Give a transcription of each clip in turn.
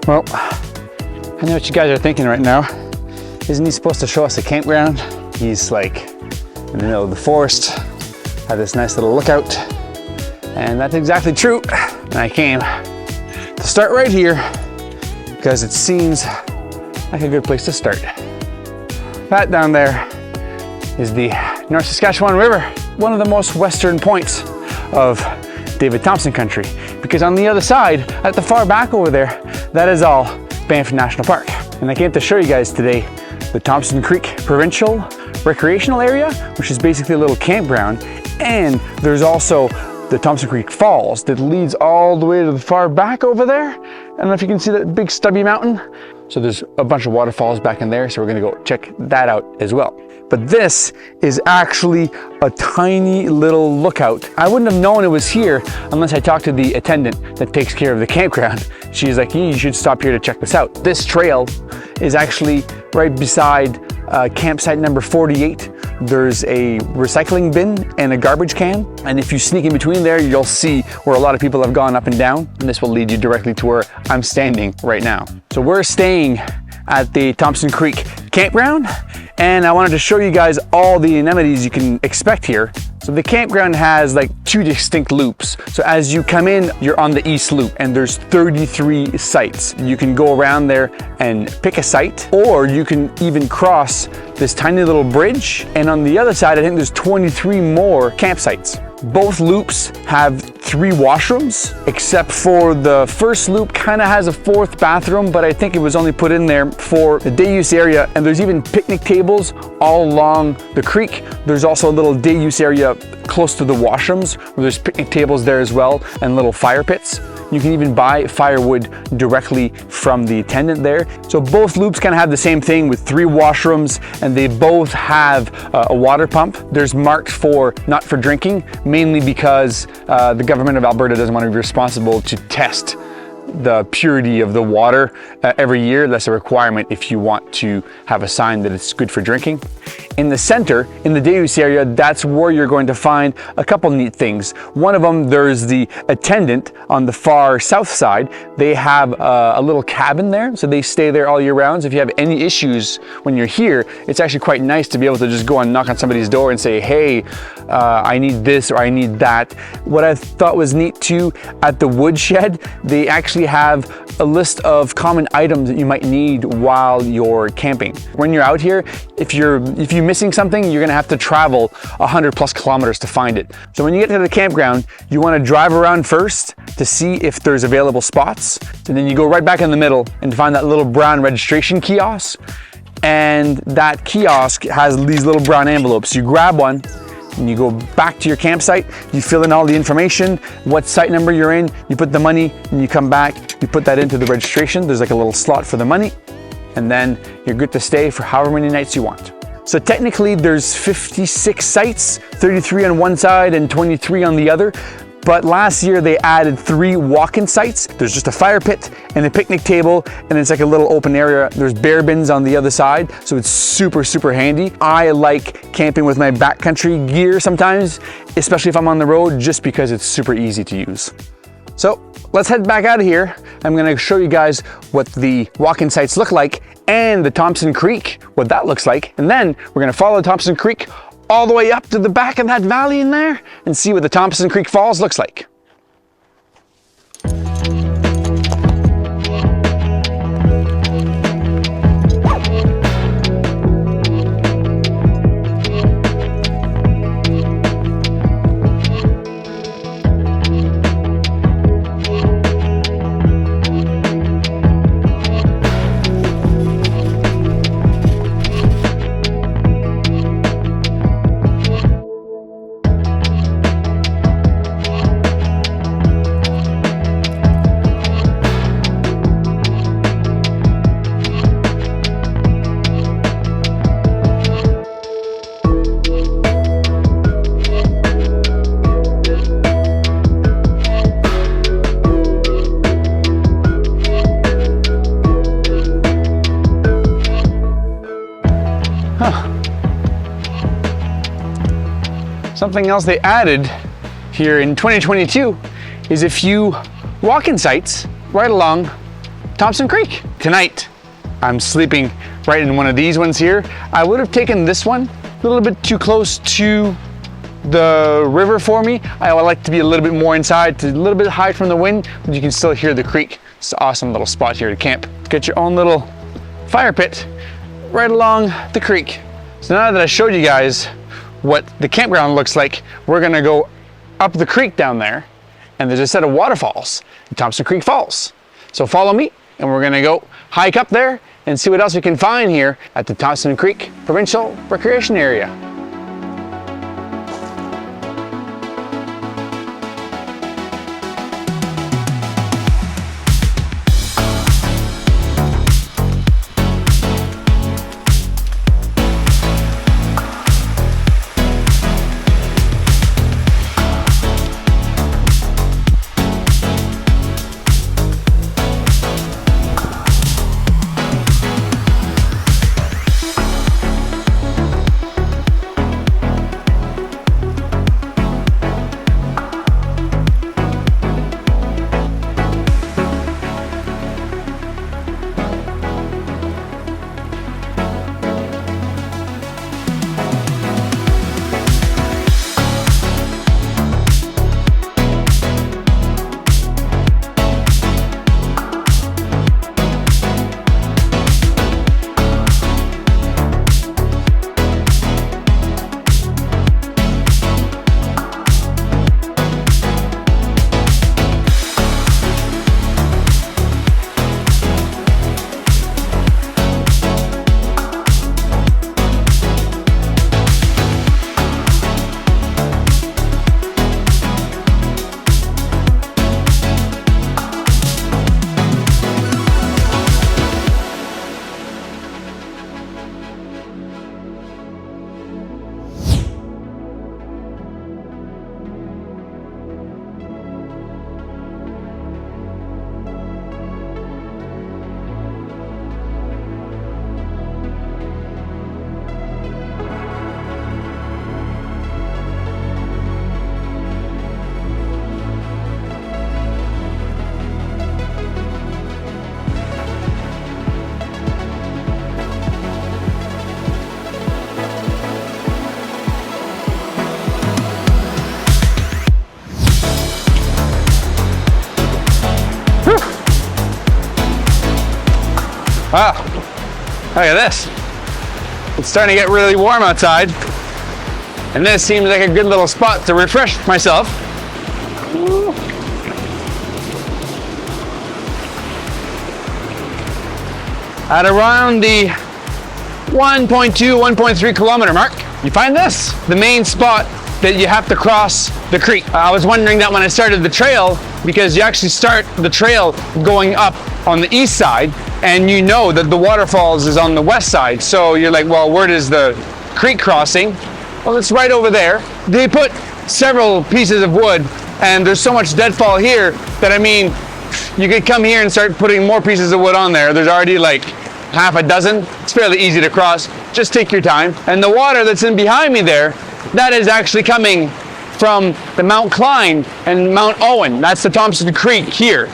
Well, I know what you guys are thinking right now. Isn't he supposed to show us a campground? He's like in the middle of the forest, had this nice little lookout, and that's exactly true. And I came to start right here because it seems like a good place to start. That down there is the North Saskatchewan River, one of the most western points of David Thompson Country, because on the other side, at the far back over there, that is all Banff National Park. And I came to show you guys today the Thompson Creek Provincial Recreational Area, which is basically a little campground. And there's also the Thompson Creek Falls that leads all the way to the far back over there. I don't know if you can see that big stubby mountain. So there's a bunch of waterfalls back in there, so we're gonna go check that out as well. But this is actually a tiny little lookout. I wouldn't have known it was here unless I talked to the attendant that takes care of the campground. She's like, you should stop here to check this out. This trail is actually right beside campsite number 48. There's a recycling bin and a garbage can. And if you sneak in between there, you'll see where a lot of people have gone up and down. And this will lead you directly to where I'm standing right now. So we're staying at the Thompson Creek Campground, and I wanted to show you guys all the amenities you can expect here. So the campground has like 2 distinct loops. So as you come in, you're on the east loop, and there's 33 sites. You can go around there and pick a site, or you can even cross this tiny little bridge. And on the other side, I think there's 23 more campsites. Both loops have 3 washrooms, except for the first loop kind of has a 4th bathroom, but I think it was only put in there for the day use area. And there's even picnic tables all along the creek. There's also a little day use area close to the washrooms where there's picnic tables there as well, and little fire pits. You can even buy firewood directly from the attendant there. So both loops kind of have the same thing with 3 washrooms, and they both have a water pump. There's marked for not for drinking, mainly because the government of Alberta doesn't want to be responsible to test the purity of the water every year. That's a requirement if you want to have a sign that it's good for drinking. In the center, in the day use area, that's where you're going to find a couple neat things. One of them, there's the attendant on the far south side. They have a little cabin there, so they stay there all year round. So if you have any issues when you're here, it's actually quite nice to be able to just go and knock on somebody's door and say, hey, I need this or I need that. What I thought was neat too, at the woodshed, they actually have a list of common items that you might need while you're camping. When you're out here, if you're missing something, you're gonna have to travel 100+ kilometers to find it. So when you get to the campground, you wanna drive around first to see if there's available spots. And then you go right back in the middle and find that little brown registration kiosk. And that kiosk has these little brown envelopes. You grab one, and you go back to your campsite, you fill in all the information, what site number you're in, you put the money, and you come back, you put that into the registration. There's like a little slot for the money, and then you're good to stay for however many nights you want. So technically there's 56 sites, 33 on one side and 23 on the other. But last year they added 3 walk-in sites. There's just a fire pit and a picnic table, and it's like a little open area. There's bear bins on the other side, so it's super, super handy. I like camping with my backcountry gear sometimes, especially if I'm on the road, just because it's super easy to use. So let's head back out of here. I'm gonna show you guys what the walk-in sites look like and the Thompson Creek, what that looks like. And then we're gonna follow Thompson Creek all the way up to the back of that valley in there and see what the Thompson Creek Falls looks like. Something else they added here in 2022 is a few walk-in sites right along Thompson Creek. Tonight, I'm sleeping right in one of these ones here. I would have taken this one a little bit too close to the river for me. I would like to be a little bit more inside, to a little bit high from the wind, but you can still hear the creek. It's an awesome little spot here to camp. Get your own little fire pit right along the creek. So now that I showed you guys what the campground looks like, we're gonna go up the creek down there, and there's a set of waterfalls, the Thompson Creek Falls. So follow me, and we're gonna go hike up there and see what else we can find here at the Thompson Creek Provincial Recreation Area. Wow, look at this. It's starting to get really warm outside, and this seems like a good little spot to refresh myself. At around the 1.2, 1.3 kilometer mark, you find this, the main spot that you have to cross the creek. I was wondering that when I started the trail, because you actually start the trail going up on the east side, and you know that the waterfalls is on the west side. So you're like, well, where is the creek crossing? Well, it's right over there. They put several pieces of wood, and there's so much deadfall here that, I mean, you could come here and start putting more pieces of wood on there. There's already like half a dozen. It's fairly easy to cross. Just take your time. And the water that's in behind me there, that is actually coming from the Mount Klein and Mount Owen. That's the Thompson Creek here.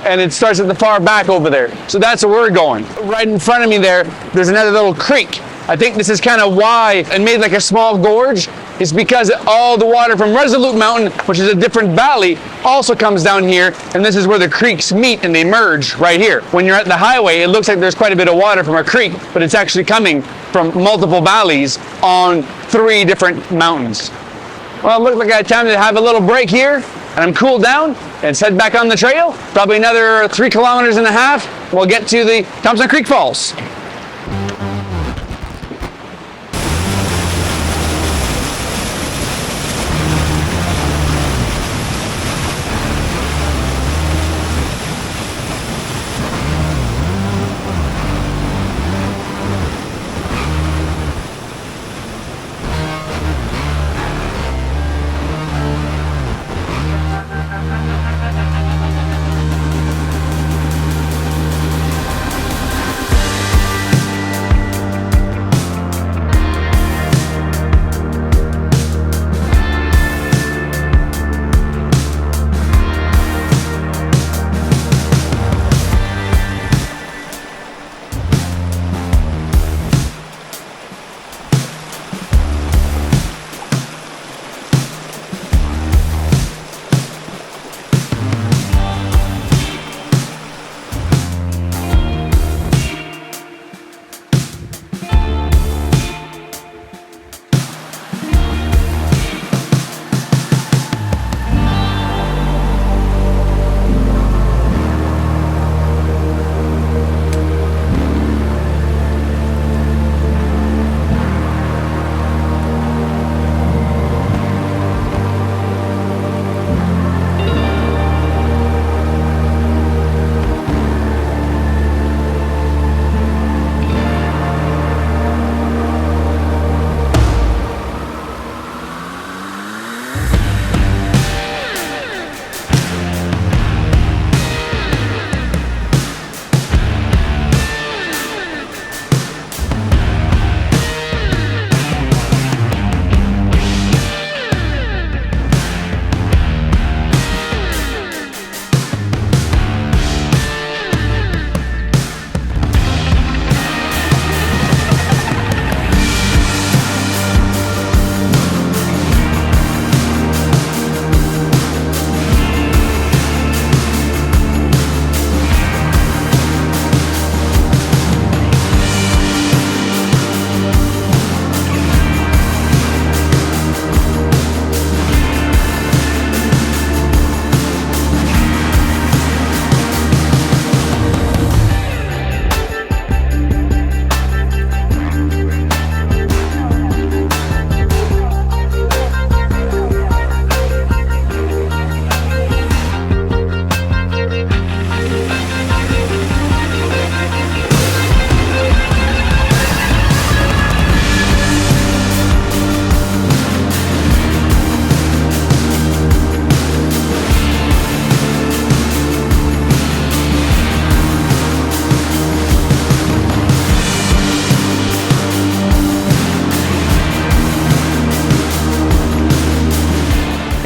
And it starts at the far back over there. So that's where we're going. Right in front of me there's another little creek. I think this is kind of why it made like a small gorge. It's because all the water from Resolute Mountain, which is a different valley, also comes down here, and this is where the creeks meet and they merge right here. When you're at the highway, it looks like there's quite a bit of water from a creek, but it's actually coming from multiple valleys on 3 different mountains. Well, it looks like I had time to have a little break here, and I'm cooled down, and head back on the trail. Probably another 3.5 kilometers. We'll get to the Thompson Creek Falls.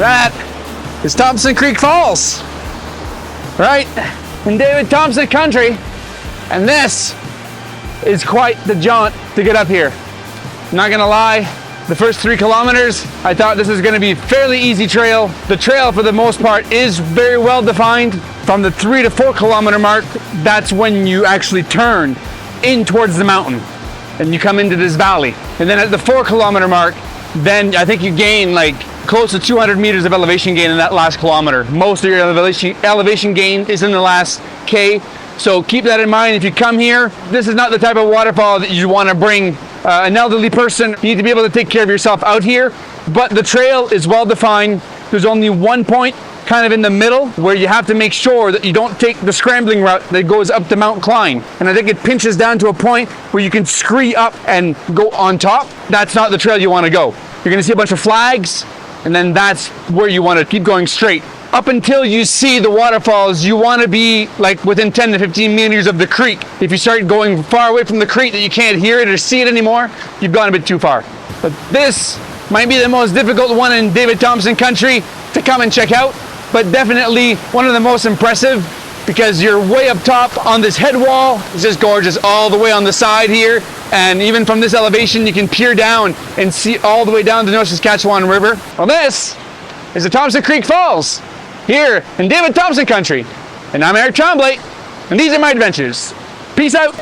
That is Thompson Creek Falls, right in David Thompson Country. And this is quite the jaunt to get up here. Not gonna lie, the first 3 kilometers, I thought this is gonna be a fairly easy trail. The trail, for the most part, is very well defined. From the 3 to 4 kilometer mark, that's when you actually turn in towards the mountain and you come into this valley. And then at the 4 kilometer mark, then I think you gain like close to 200 meters of elevation gain in that last kilometer. Most of your elevation gain is in the last K. So keep that in mind if you come here. This is not the type of waterfall that you want to bring an elderly person. You need to be able to take care of yourself out here. But the trail is well defined. There's only one point kind of in the middle where you have to make sure that you don't take the scrambling route that goes up the Mount Klein. And I think it pinches down to a point where you can scree up and go on top. That's not the trail you want to go. You're going to see a bunch of flags, and then that's where you want to keep going straight. Up until you see the waterfalls, you want to be like within 10 to 15 meters of the creek. If you start going far away from the creek that you can't hear it or see it anymore, you've gone a bit too far. But this might be the most difficult one in David Thompson Country to come and check out, but definitely one of the most impressive because you're way up top on this head wall. It's just gorgeous all the way on the side here. And even from this elevation, you can peer down and see all the way down the North Saskatchewan River. Well, this is the Thompson Creek Falls here in David Thompson Country. And I'm Eric Tremblay, and these are my adventures. Peace out.